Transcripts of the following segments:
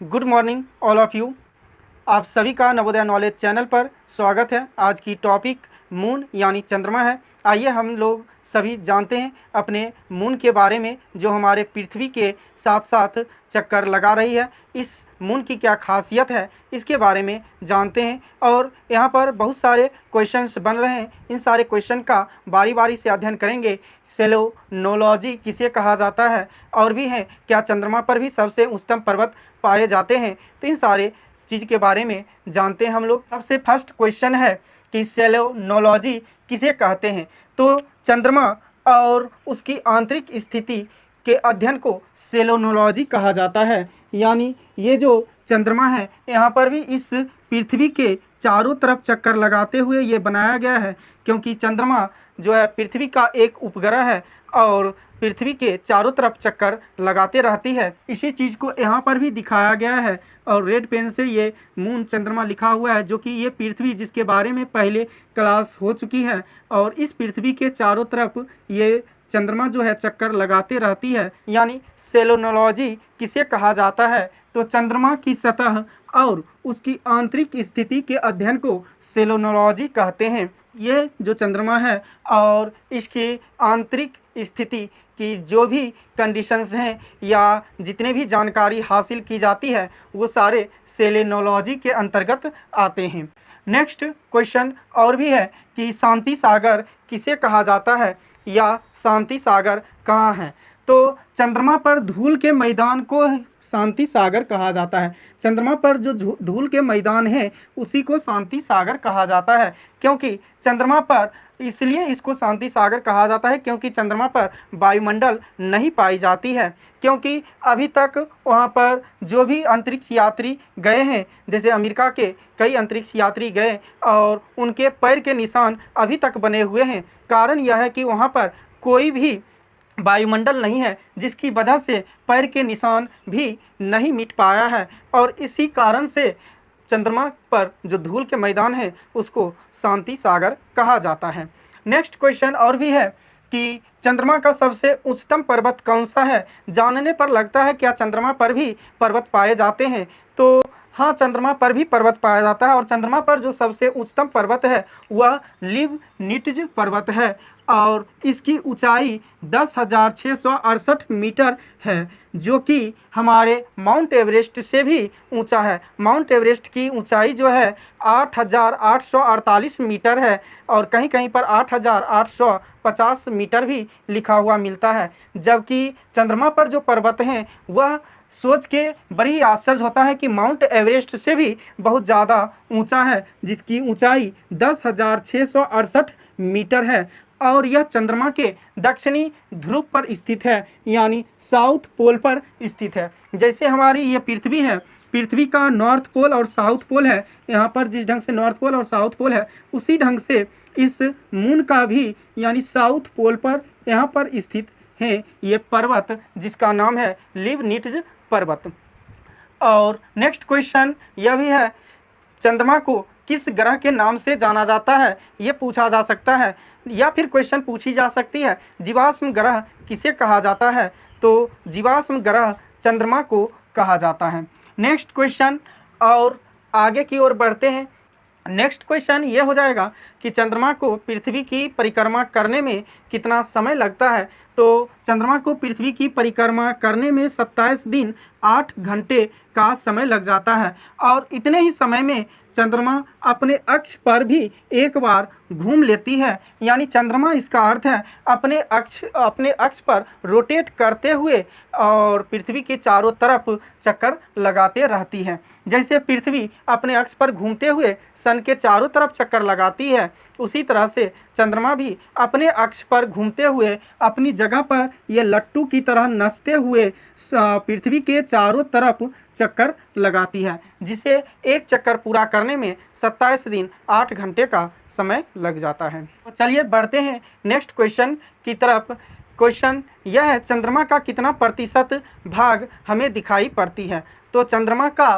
Good morning all of you. आप सभी का नवोदय नॉलेज चैनल पर स्वागत है। आज की टॉपिक मून यानी चंद्रमा है। आइए हम लोग सभी जानते हैं अपने मून के बारे में, जो हमारे पृथ्वी के साथ साथ चक्कर लगा रही है। इस मून की क्या खासियत है इसके बारे में जानते हैं। और यहाँ पर बहुत सारे क्वेश्चंस बन रहे हैं, इन सारे क्वेश्चन का बारी बारी से अध्ययन करेंगे। सेलेनोलॉजी किसे कहा जाता है, और भी है क्या चंद्रमा पर भी सबसे उच्चतम पर्वत पाए जाते हैं, तो इन सारे चीज़ के बारे में जानते हैं हम लोग। सबसे फर्स्ट क्वेश्चन है कि सेलेनोलॉजी किसे कहते हैं। तो चंद्रमा और उसकी आंतरिक स्थिति के अध्ययन को सेलेनोलॉजी कहा जाता है। यानी ये जो चंद्रमा है, यहाँ पर भी इस पृथ्वी के चारों तरफ चक्कर लगाते हुए ये बनाया गया है, क्योंकि चंद्रमा जो है पृथ्वी का एक उपग्रह है और पृथ्वी के चारों तरफ चक्कर लगाते रहती है। इसी चीज़ को यहाँ पर भी दिखाया गया है और रेड पेन से ये मून चंद्रमा लिखा हुआ है, जो कि ये पृथ्वी जिसके बारे में पहले क्लास हो चुकी है। और इस पृथ्वी के चारों तरफ ये चंद्रमा जो है चक्कर लगाते रहती है। यानी सेलेनोलॉजी किसे कहा जाता है, तो चंद्रमा की सतह और उसकी आंतरिक स्थिति के अध्ययन को सेलेनोलॉजी कहते हैं। ये जो चंद्रमा है और इसकी आंतरिक स्थिति की जो भी कंडीशंस हैं या जितने भी जानकारी हासिल की जाती है, वो सारे सेलेनोलॉजी के अंतर्गत आते हैं। नेक्स्ट क्वेश्चन और भी है कि शांति सागर किसे कहा जाता है या शांति सागर कहाँ है। तो चंद्रमा पर धूल के मैदान को शांति सागर कहा जाता है। चंद्रमा पर जो धूल के मैदान है उसी को शांति सागर कहा जाता है, क्योंकि चंद्रमा पर इसलिए इसको शांति सागर कहा जाता है क्योंकि चंद्रमा पर वायुमंडल नहीं पाई जाती है। क्योंकि अभी तक वहाँ पर जो भी अंतरिक्ष यात्री गए हैं, जैसे अमेरिका के कई अंतरिक्ष यात्री गए और उनके पैर के निशान अभी तक बने हुए हैं। कारण यह है कि वहाँ पर कोई भी वायुमंडल नहीं है, जिसकी वजह से पैर के निशान भी नहीं मिट पाया है। और इसी कारण से चंद्रमा पर जो धूल के मैदान है उसको शांति सागर कहा जाता है। नेक्स्ट क्वेश्चन और भी है कि चंद्रमा का सबसे उच्चतम पर्वत कौन सा है। जानने पर लगता है क्या चंद्रमा पर भी पर्वत पाए जाते हैं, तो हाँ, चंद्रमा पर भी पर्वत पाया जाता है। और चंद्रमा पर जो सबसे उच्चतम पर्वत है वह लिबनिट्ज पर्वत है और इसकी ऊंचाई 10,668 मीटर है, जो कि हमारे माउंट एवरेस्ट से भी ऊंचा है। माउंट एवरेस्ट की ऊंचाई जो है 8,848 मीटर है और कहीं कहीं पर 8,850 मीटर भी लिखा हुआ मिलता है। जबकि चंद्रमा पर जो पर्वत हैं वह सोच के बड़ी आश्चर्य होता है कि माउंट एवरेस्ट से भी बहुत ज़्यादा ऊंचा है, जिसकी ऊंचाई 10,668 मीटर है। और यह चंद्रमा के दक्षिणी ध्रुव पर स्थित है, यानी साउथ पोल पर स्थित है। जैसे हमारी ये पृथ्वी है, पृथ्वी का नॉर्थ पोल और साउथ पोल है, यहाँ पर जिस ढंग से नॉर्थ पोल और साउथ पोल है उसी ढंग से इस मून का भी यानी साउथ पोल पर यहाँ पर स्थित है ये पर्वत, जिसका नाम है लिबनिट्ज पर्वत। और नेक्स्ट क्वेश्चन यह भी है, चंद्रमा को किस ग्रह के नाम से जाना जाता है, ये पूछा जा सकता है। या फिर क्वेश्चन पूछी जा सकती है, जीवाश्म ग्रह किसे कहा जाता है, तो जीवाश्म ग्रह चंद्रमा को कहा जाता है। नेक्स्ट क्वेश्चन और आगे की ओर बढ़ते हैं। नेक्स्ट क्वेश्चन ये हो जाएगा कि चंद्रमा को पृथ्वी की परिक्रमा करने में कितना समय लगता है। तो चंद्रमा को पृथ्वी की परिक्रमा करने में 27 दिन 8 घंटे का समय लग जाता है। और इतने ही समय में चंद्रमा अपने अक्ष पर भी एक बार घूम लेती है। यानी चंद्रमा, इसका अर्थ है अपने अक्ष पर रोटेट करते हुए और पृथ्वी के चारों तरफ चक्कर लगाते रहती है। जैसे पृथ्वी अपने अक्ष पर घूमते हुए सन के चारों तरफ चक्कर लगाती है, उसी तरह से चंद्रमा भी अपने अक्ष पर घूमते हुए अपनी जगह पर ये लट्टू की तरह नचते हुए पृथ्वी के चारों तरफ चक्कर लगाती है, जिसे एक चक्कर पूरा करने में 27 दिन 8 घंटे का समय लग जाता है। तो चलिए बढ़ते हैं नेक्स्ट क्वेश्चन की तरफ। क्वेश्चन यह है, चंद्रमा का कितना प्रतिशत भाग हमें दिखाई पड़ती है। तो चंद्रमा का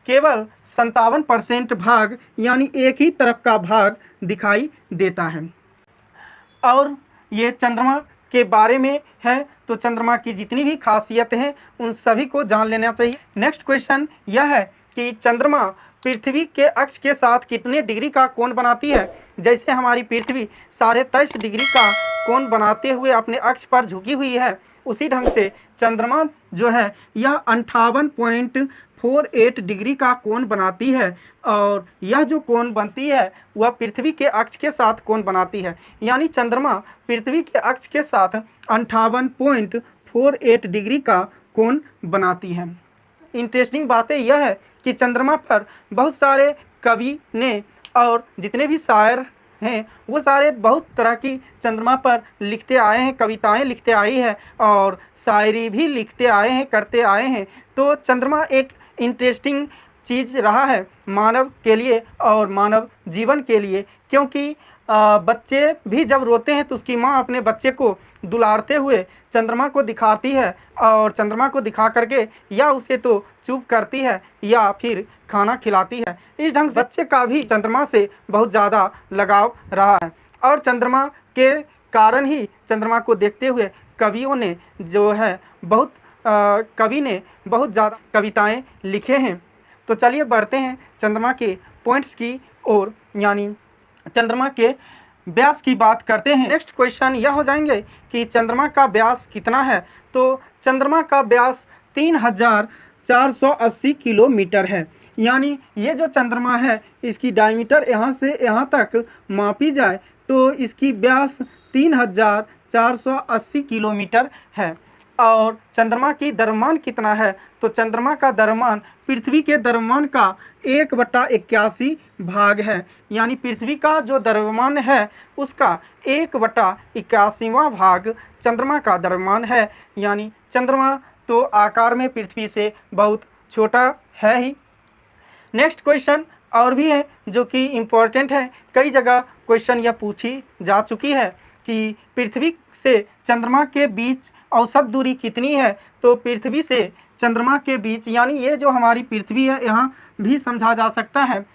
केवल 57% भाग यानी एक ही तरफ का भाग दिखाई देता है। और ये चंद्रमा के बारे में है, तो चंद्रमा की जितनी भी खासियतें हैं उन सभी को जान लेना चाहिए। नेक्स्ट क्वेश्चन यह है कि चंद्रमा पृथ्वी के अक्ष के साथ कितने डिग्री का कोण बनाती है। जैसे हमारी पृथ्वी 23.5 डिग्री का कोण बनाते हुए अपने अक्ष पर झुकी हुई है, उसी ढंग से चंद्रमा जो है यह 58.48 डिग्री का कोण बनाती है, और यह जो कोण बनती है वह पृथ्वी के अक्ष के साथ कोण बनाती है। यानी चंद्रमा पृथ्वी के अक्ष के साथ 58.48 डिग्री का कोण बनाती है। इंटरेस्टिंग बातें यह है कि चंद्रमा पर बहुत सारे कवि ने और जितने भी शायर हैं वो सारे बहुत तरह की चंद्रमा पर लिखते आए हैं, कविताएं लिखते आई है और शायरी भी लिखते आए हैं, करते आए हैं। तो चंद्रमा एक इंटरेस्टिंग चीज़ रहा है मानव के लिए और मानव जीवन के लिए, क्योंकि बच्चे भी जब रोते हैं तो उसकी माँ अपने बच्चे को दुलारते हुए चंद्रमा को दिखाती है, और चंद्रमा को दिखा करके या उसे तो चुप करती है या फिर खाना खिलाती है। इस ढंग से बच्चे का भी चंद्रमा से बहुत ज़्यादा लगाव रहा है, और चंद्रमा के कारण ही चंद्रमा को देखते हुए कवियों ने जो है कवि ने बहुत ज़्यादा कविताएं लिखे हैं। तो चलिए बढ़ते हैं चंद्रमा के पॉइंट्स की ओर, यानी चंद्रमा के व्यास की बात करते हैं। नेक्स्ट क्वेश्चन यह हो जाएंगे कि चंद्रमा का व्यास कितना है। तो चंद्रमा का व्यास 3480 किलोमीटर है। यानी ये जो चंद्रमा है इसकी डायमीटर यहाँ से यहाँ तक मापी जाए तो इसकी व्यास 3480 किलोमीटर है। और चंद्रमा की द्रव्यमान कितना है, तो चंद्रमा का द्रव्यमान पृथ्वी के द्रव्यमान का 1/81 भाग है। यानी पृथ्वी का जो द्रव्यमान है उसका 1/81वां भाग चंद्रमा का द्रव्यमान है। यानी चंद्रमा तो आकार में पृथ्वी से बहुत छोटा है ही। नेक्स्ट क्वेश्चन और भी है जो कि इम्पोर्टेंट है, कई जगह क्वेश्चन यह पूछी जा चुकी है कि पृथ्वी से चंद्रमा के बीच औसत दूरी कितनी है। तो पृथ्वी से चंद्रमा के बीच, यानी ये जो हमारी पृथ्वी है यहाँ भी समझा जा सकता है,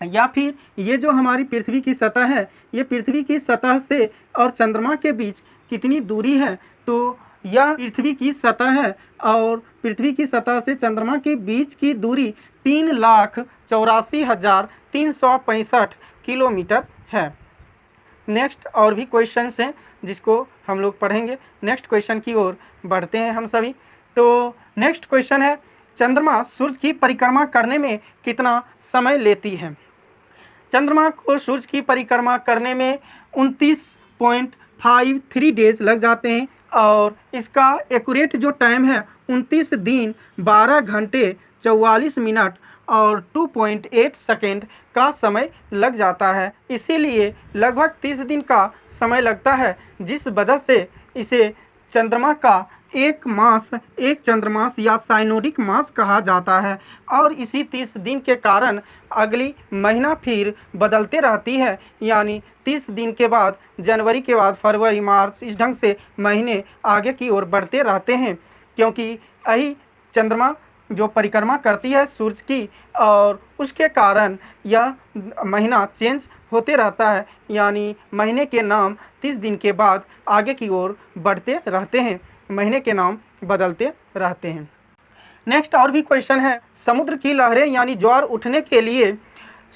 या फिर ये जो हमारी पृथ्वी की सतह है ये पृथ्वी की सतह से और चंद्रमा के बीच कितनी दूरी है। तो यह पृथ्वी की सतह है और पृथ्वी की सतह से चंद्रमा के बीच की दूरी 3,84,365 किलोमीटर है। नेक्स्ट और भी क्वेश्चंस हैं जिसको हम लोग पढ़ेंगे। नेक्स्ट क्वेश्चन की ओर बढ़ते हैं हम सभी। तो नेक्स्ट क्वेश्चन है, चंद्रमा सूर्य की परिक्रमा करने में कितना समय लेती है। चंद्रमा को सूर्य की परिक्रमा करने में 29.53 डेज लग जाते हैं, और इसका एक्यूरेट जो टाइम है 29 दिन 12 घंटे 44 मिनट और 2.8 सेकेंड का समय लग जाता है। इसीलिए लगभग 30 दिन का समय लगता है, जिस वजह से इसे चंद्रमा का एक चंद्रमास या साइनोडिक मास कहा जाता है। और इसी 30 दिन के कारण अगली महीना फिर बदलते रहती है, यानी 30 दिन के बाद जनवरी के बाद फरवरी, मार्च, इस ढंग से महीने आगे की ओर बढ़ते रहते हैं, क्योंकि यही चंद्रमा जो परिक्रमा करती है सूर्य की, और उसके कारण यह महीना चेंज होते रहता है। यानी महीने के नाम 30 दिन के बाद आगे की ओर बढ़ते रहते हैं, महीने के नाम बदलते रहते हैं। नेक्स्ट और भी क्वेश्चन है, समुद्र की लहरें यानी ज्वार उठने के लिए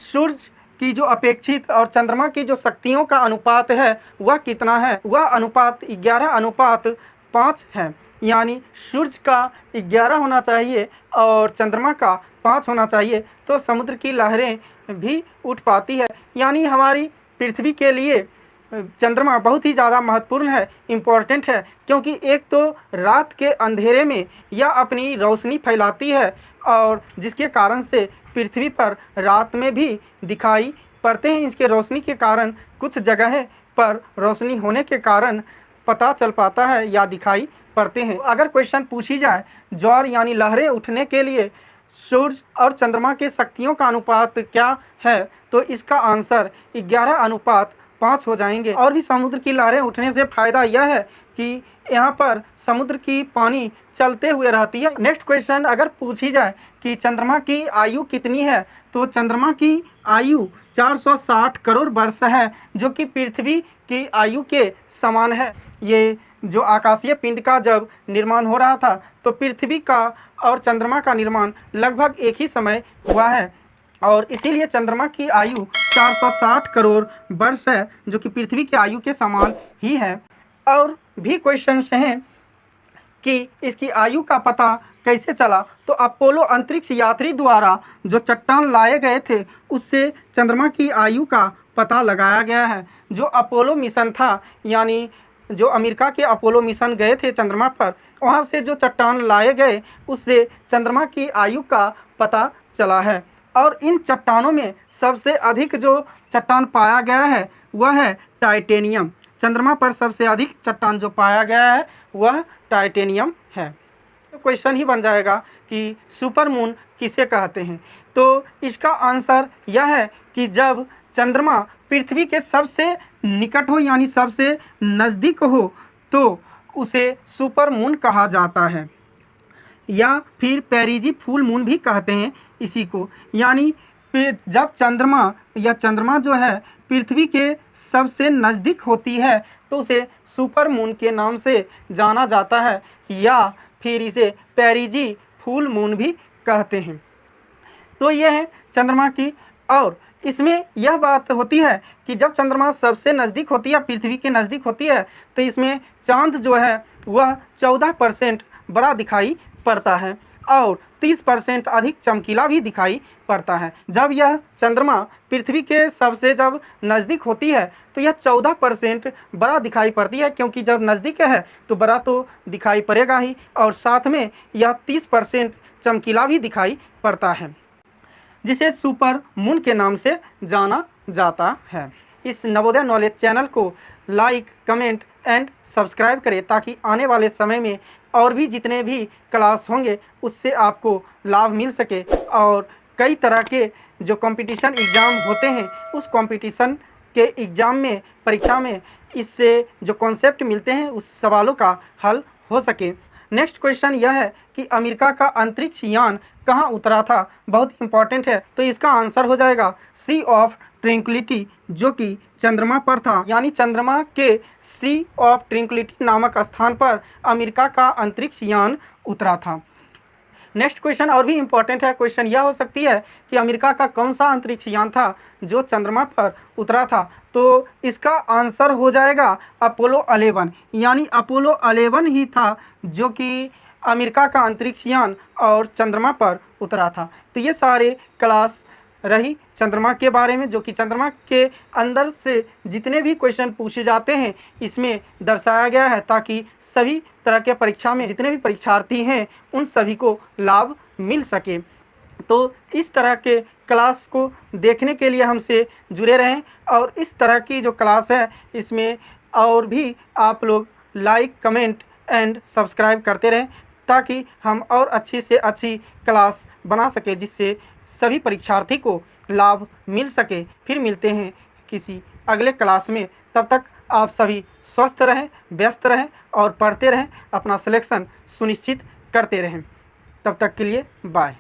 सूर्य की जो अपेक्षित और चंद्रमा की जो शक्तियों का अनुपात है वह कितना है। वह अनुपात 11:5 है। यानी सूर्य का 11 होना चाहिए और चंद्रमा का 5 होना चाहिए, तो समुद्र की लहरें भी उठ पाती है। यानी हमारी पृथ्वी के लिए चंद्रमा बहुत ही ज़्यादा महत्वपूर्ण है, इम्पोर्टेंट है, क्योंकि एक तो रात के अंधेरे में यह अपनी रोशनी फैलाती है, और जिसके कारण से पृथ्वी पर रात में भी दिखाई पड़ते हैं। इसके रोशनी के कारण कुछ जगह पर रोशनी होने के कारण पता चल पाता है या दिखाई पड़ते हैं। अगर क्वेश्चन पूछी जाए ज्वार यानी लहरें उठने के लिए सूर्य और चंद्रमा के शक्तियों का अनुपात क्या है, तो इसका आंसर 11:5 हो जाएंगे। और भी समुद्र की लहरें उठने से फ़ायदा यह है कि यहाँ पर समुद्र की पानी चलते हुए रहती है। नेक्स्ट क्वेश्चन अगर पूछी जाए कि चंद्रमा की आयु कितनी है, तो चंद्रमा की आयु 460 करोड़ वर्ष है, जो कि पृथ्वी की आयु के समान है। ये जो आकाशीय पिंड का जब निर्माण हो रहा था तो पृथ्वी का और चंद्रमा का निर्माण लगभग एक ही समय हुआ है और इसीलिए चंद्रमा की आयु 460 करोड़ वर्ष है, जो कि पृथ्वी की आयु के समान ही है। और भी क्वेश्चंस हैं कि इसकी आयु का पता कैसे चला, तो अपोलो अंतरिक्ष यात्री द्वारा जो चट्टान लाए गए थे उससे चंद्रमा की आयु का पता लगाया गया है। जो अपोलो मिशन था, यानी जो अमेरिका के अपोलो मिशन गए थे चंद्रमा पर, वहाँ से जो चट्टान लाए गए उससे चंद्रमा की आयु का पता चला है। और इन चट्टानों में सबसे अधिक जो चट्टान पाया गया है वह है टाइटेनियम। चंद्रमा पर सबसे अधिक चट्टान जो पाया गया है वह टाइटेनियम है। तो क्वेश्चन ही बन जाएगा कि सुपर मून किसे कहते हैं। तो इसका आंसर यह है कि जब चंद्रमा पृथ्वी के सबसे निकट हो, यानी सबसे नज़दीक हो, तो उसे सुपर मून कहा जाता है, या फिर पेरिजी फुल मून भी कहते हैं इसी को। यानी जब चंद्रमा जो है पृथ्वी के सबसे नज़दीक होती है तो उसे सुपर मून के नाम से जाना जाता है, या फिर इसे पेरिजी फुल मून भी कहते हैं। तो यह है चंद्रमा की। और इसमें यह बात होती है कि जब चंद्रमा सबसे नज़दीक होती है, पृथ्वी के नज़दीक होती है, तो इसमें चांद जो है वह 14% बड़ा दिखाई पड़ता है और 30% अधिक चमकीला भी दिखाई पड़ता है। जब यह चंद्रमा पृथ्वी के सबसे जब नज़दीक होती है तो यह 14% बड़ा दिखाई पड़ती है, क्योंकि जब नज़दीक है तो बड़ा तो दिखाई पड़ेगा ही, और साथ में यह 30% चमकीला भी दिखाई पड़ता है, जिसे सुपर मून के नाम से जाना जाता है। इस नवोदय नॉलेज चैनल को लाइक, कमेंट एंड सब्सक्राइब करें ताकि आने वाले समय में और भी जितने भी क्लास होंगे उससे आपको लाभ मिल सके। और कई तरह के जो कंपटीशन एग्ज़ाम होते हैं उस कंपटीशन के एग्ज़ाम में, परीक्षा में, इससे जो कॉन्सेप्ट मिलते हैं उस सवालों का हल हो सके। नेक्स्ट क्वेश्चन यह है कि अमेरिका का अंतरिक्ष यान कहाँ उतरा था। बहुत इंपॉर्टेंट है। तो इसका आंसर हो जाएगा सी ऑफ ट्रैंक्विलिटी, जो कि चंद्रमा पर था। यानी चंद्रमा के सी ऑफ ट्रैंक्विलिटी नामक स्थान पर अमेरिका का अंतरिक्ष यान उतरा था। नेक्स्ट क्वेश्चन और भी इम्पॉर्टेंट है। क्वेश्चन यह हो सकती है कि अमेरिका का कौन सा अंतरिक्ष यान था जो चंद्रमा पर उतरा था। तो इसका आंसर हो जाएगा अपोलो 11। यानी अपोलो 11 ही था जो कि अमेरिका का अंतरिक्ष यान और चंद्रमा पर उतरा था। तो ये सारे क्लास रही चंद्रमा के बारे में, जो कि चंद्रमा के अंदर से जितने भी क्वेश्चन पूछे जाते हैं इसमें दर्शाया गया है, ताकि सभी तरह के परीक्षा में जितने भी परीक्षार्थी हैं उन सभी को लाभ मिल सके। तो इस तरह के क्लास को देखने के लिए हमसे जुड़े रहें, और इस तरह की जो क्लास है इसमें और भी आप लोग लाइक, कमेंट एंड सब्सक्राइब करते रहें, ताकि हम और अच्छी से अच्छी क्लास बना सके जिससे सभी परीक्षार्थी को लाभ मिल सके। फिर मिलते हैं किसी अगले क्लास में। तब तक आप सभी स्वस्थ रहें, व्यस्त रहें और पढ़ते रहें, अपना सिलेक्शन सुनिश्चित करते रहें। तब तक के लिए बाय।